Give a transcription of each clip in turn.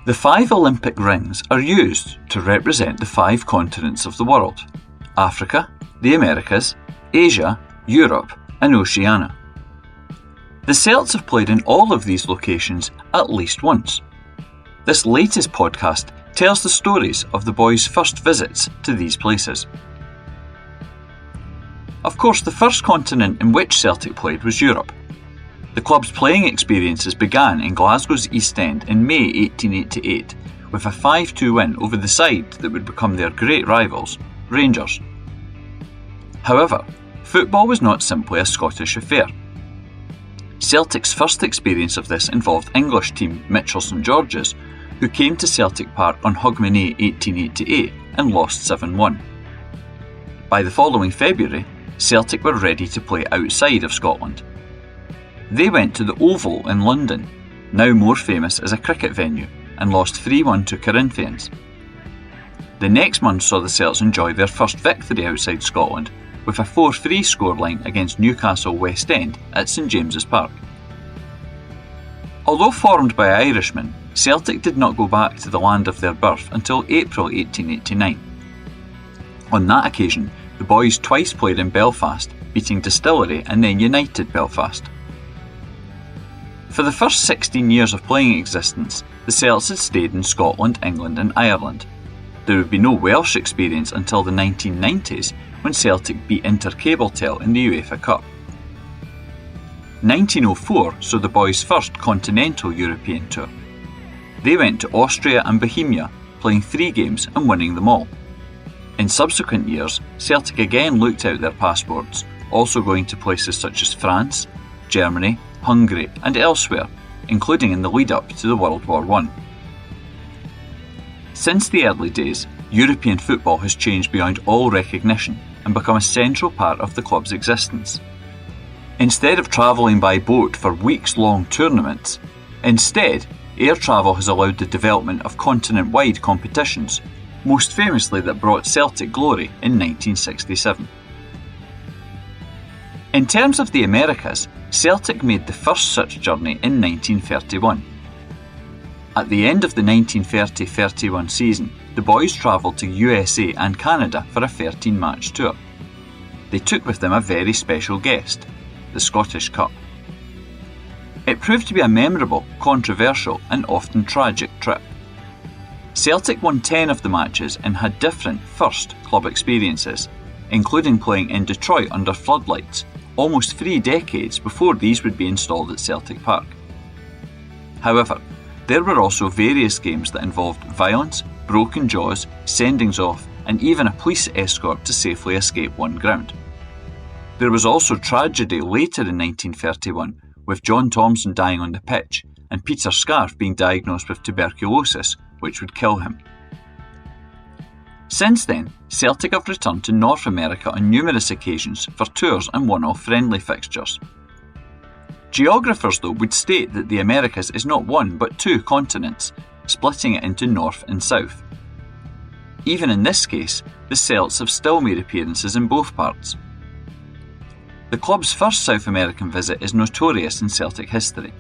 The 5 Olympic rings are used to represent the 5 continents of the world: Africa, the Americas, Asia, Europe and Oceania. The Celts have played in all of these locations at least once. This latest podcast tells the stories of the boys' first visits to these places. Of course, the first continent in which Celtic played was Europe. The club's playing experiences began in Glasgow's East End in May 1888 with a 5-2 win over the side that would become their great rivals, Rangers. However, football was not simply a Scottish affair. Celtic's first experience of this involved English team Mitchell St George's, who came to Celtic Park on Hogmanay 1888 and lost 7-1. By the following February, Celtic were ready to play outside of Scotland. They went to the Oval in London, now more famous as a cricket venue, and lost 3-1 to Corinthians. The next month saw the Celts enjoy their first victory outside Scotland with a 4-3 scoreline against Newcastle West End at St James's Park. Although formed by Irishmen, Celtic did not go back to the land of their birth until April 1889. On that occasion, the boys twice played in Belfast, beating Distillery and then United Belfast. For the first 16 years of playing existence, the Celts had stayed in Scotland, England and Ireland. There would be no Welsh experience until the 1990s when Celtic beat Intercabletel in the UEFA Cup. 1904 saw the boys' first continental European tour. They went to Austria and Bohemia, playing 3 games and winning them all. In subsequent years, Celtic again looked out their passports, also going to places such as France, Germany, Hungary and elsewhere, including in the lead-up to the World War I. Since the early days, European football has changed beyond all recognition and become a central part of the club's existence. Instead of travelling by boat for weeks-long tournaments, air travel has allowed the development of continent-wide competitions, most famously that brought Celtic glory in 1967. In terms of the Americas, Celtic made the first such journey in 1931. At the end of the 1930-31 season, the boys travelled to USA and Canada for a 13-match tour. They took with them a very special guest, the Scottish Cup. It proved to be a memorable, controversial and often tragic trip. Celtic won 10 of the matches and had different first club experiences, including playing in Detroit under floodlights, almost 3 decades before these would be installed at Celtic Park. However, there were also various games that involved violence, broken jaws, sendings off and even a police escort to safely escape one ground. There was also tragedy later in 1931, with John Thomson dying on the pitch and Peter Scarfe being diagnosed with tuberculosis, which would kill him. Since then, Celtic have returned to North America on numerous occasions for tours and one-off friendly fixtures. Geographers, though, would state that the Americas is not one but 2 continents, splitting it into North and South. Even in this case, the Celts have still made appearances in both parts. The club's first South American visit is notorious in Celtic history.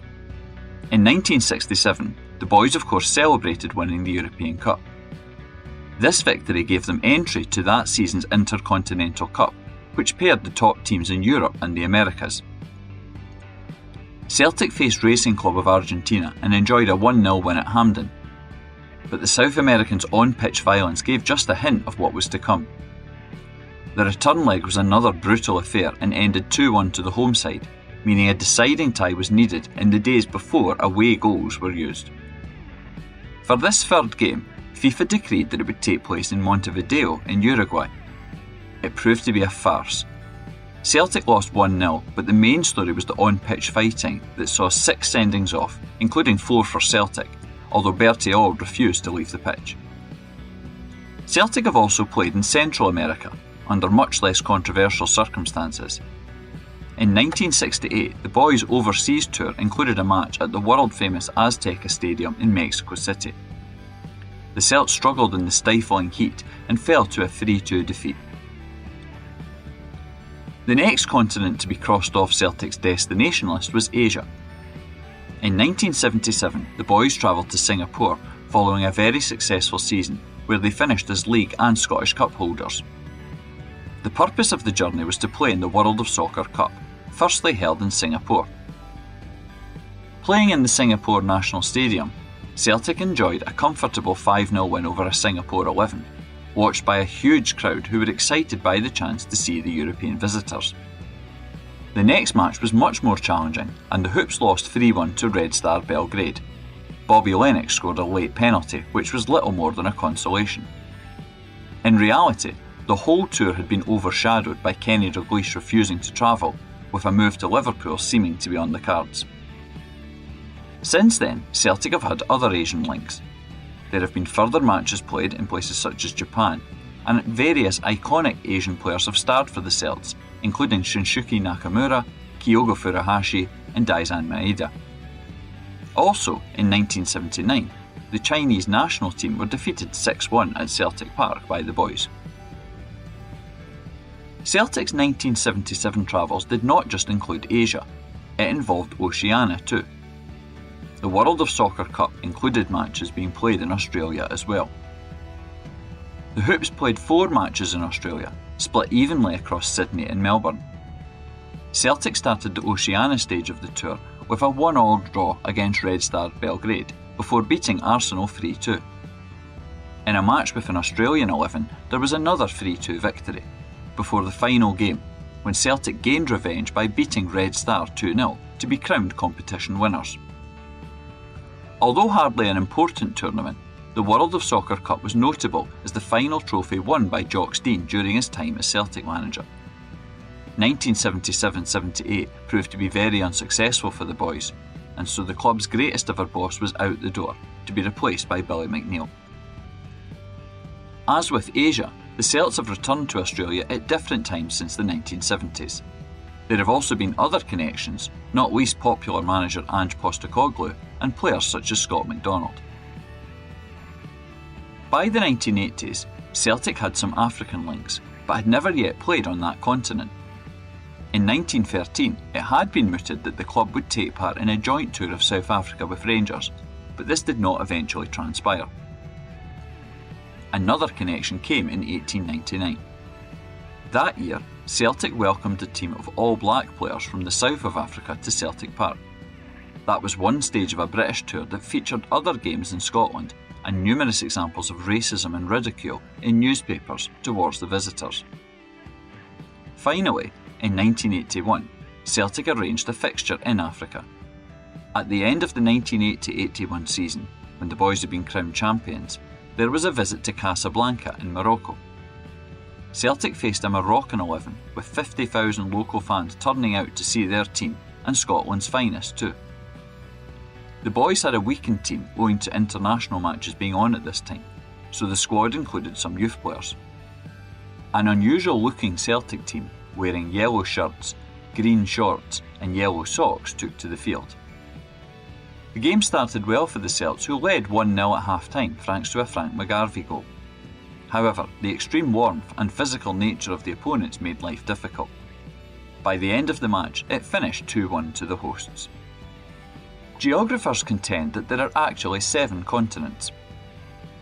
In 1967, the boys of course celebrated winning the European Cup. This victory gave them entry to that season's Intercontinental Cup, which paired the top teams in Europe and the Americas. Celtic faced Racing Club of Argentina and enjoyed a 1-0 win at Hampden. But the South Americans' on-pitch violence gave just a hint of what was to come. The return leg was another brutal affair and ended 2-1 to the home side, meaning a deciding tie was needed in the days before away goals were used. For this third game, FIFA decreed that it would take place in Montevideo in Uruguay. It proved to be a farce. Celtic lost 1-0, but the main story was the on-pitch fighting that saw 6 sendings off, including 4 for Celtic, although Bertie Auld refused to leave the pitch. Celtic have also played in Central America, under much less controversial circumstances. In 1968, the boys' overseas tour included a match at the world-famous Azteca Stadium in Mexico City. The Celts struggled in the stifling heat and fell to a 3-2 defeat. The next continent to be crossed off Celtic's destination list was Asia. In 1977, the boys travelled to Singapore following a very successful season where they finished as League and Scottish Cup holders. The purpose of the journey was to play in the World of Soccer Cup, firstly held in Singapore. Playing in the Singapore National Stadium, Celtic enjoyed a comfortable 5-0 win over a Singapore 11, watched by a huge crowd who were excited by the chance to see the European visitors. The next match was much more challenging, and the Hoops lost 3-1 to Red Star Belgrade. Bobby Lennox scored a late penalty, which was little more than a consolation. In reality, the whole tour had been overshadowed by Kenny Dalglish refusing to travel, with a move to Liverpool seeming to be on the cards. Since then, Celtic have had other Asian links. There have been further matches played in places such as Japan, and various iconic Asian players have starred for the Celts, including Shunsuke Nakamura, Kyogo Furuhashi and Daizan Maeda. Also, in 1979, the Chinese national team were defeated 6-1 at Celtic Park by the Bhoys. Celtic's 1977 travels did not just include Asia, it involved Oceania too. The World of Soccer Cup included matches being played in Australia as well. The Hoops played 4 matches in Australia, split evenly across Sydney and Melbourne. Celtic started the Oceania stage of the tour with a 1-1 draw against Red Star Belgrade before beating Arsenal 3-2. In a match with an Australian 11, there was another 3-2 victory, before the final game, when Celtic gained revenge by beating Red Star 2-0 to be crowned competition winners. Although hardly an important tournament, the World of Soccer Cup was notable as the final trophy won by Jock Stein during his time as Celtic manager. 1977-78 proved to be very unsuccessful for the Boys, and so the club's greatest ever boss was out the door, to be replaced by Billy McNeill. As with Asia, the Celts have returned to Australia at different times since the 1970s. There have also been other connections, not least popular manager Ange Postecoglou and players such as Scott McDonald. By the 1980s, Celtic had some African links, but had never yet played on that continent. In 1913, it had been mooted that the club would take part in a joint tour of South Africa with Rangers, but this did not eventually transpire. Another connection came in 1899. That year, Celtic welcomed a team of all black players from the south of Africa to Celtic Park. That was one stage of a British tour that featured other games in Scotland and numerous examples of racism and ridicule in newspapers towards the visitors. Finally, in 1981, Celtic arranged a fixture in Africa. At the end of the 1980-81 season, when the Boys had been crowned champions, there was a visit to Casablanca in Morocco. Celtic faced a Moroccan 11 with 50,000 local fans turning out to see their team and Scotland's finest too. The Boys had a weakened team owing to international matches being on at this time, so the squad included some youth players. An unusual looking Celtic team wearing yellow shirts, green shorts and yellow socks took to the field. The game started well for the Celts, who led 1-0 at half-time thanks to a Frank McGarvey goal. However, the extreme warmth and physical nature of the opponents made life difficult. By the end of the match, it finished 2-1 to the hosts. Geographers contend that there are actually 7 continents.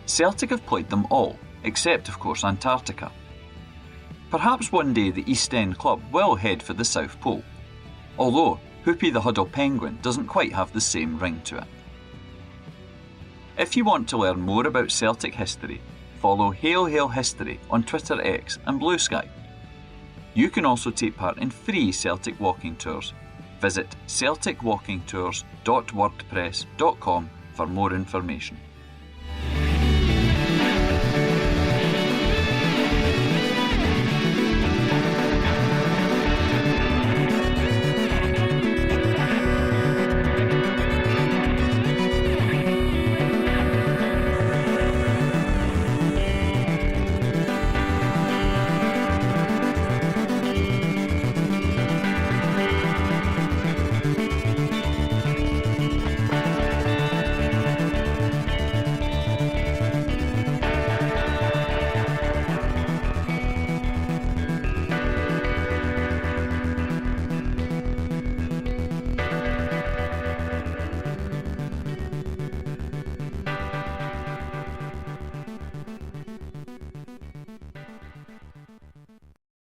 Celtic have played them all, except of course Antarctica. Perhaps one day the East End club will head for the South Pole, although Hoopy the Huddle Penguin doesn't quite have the same ring to it. If you want to learn more about Celtic history, follow Hail Hail History on Twitter X and Blue Sky. You can also take part in free Celtic walking tours. Visit celticwalkingtours.wordpress.com for more information.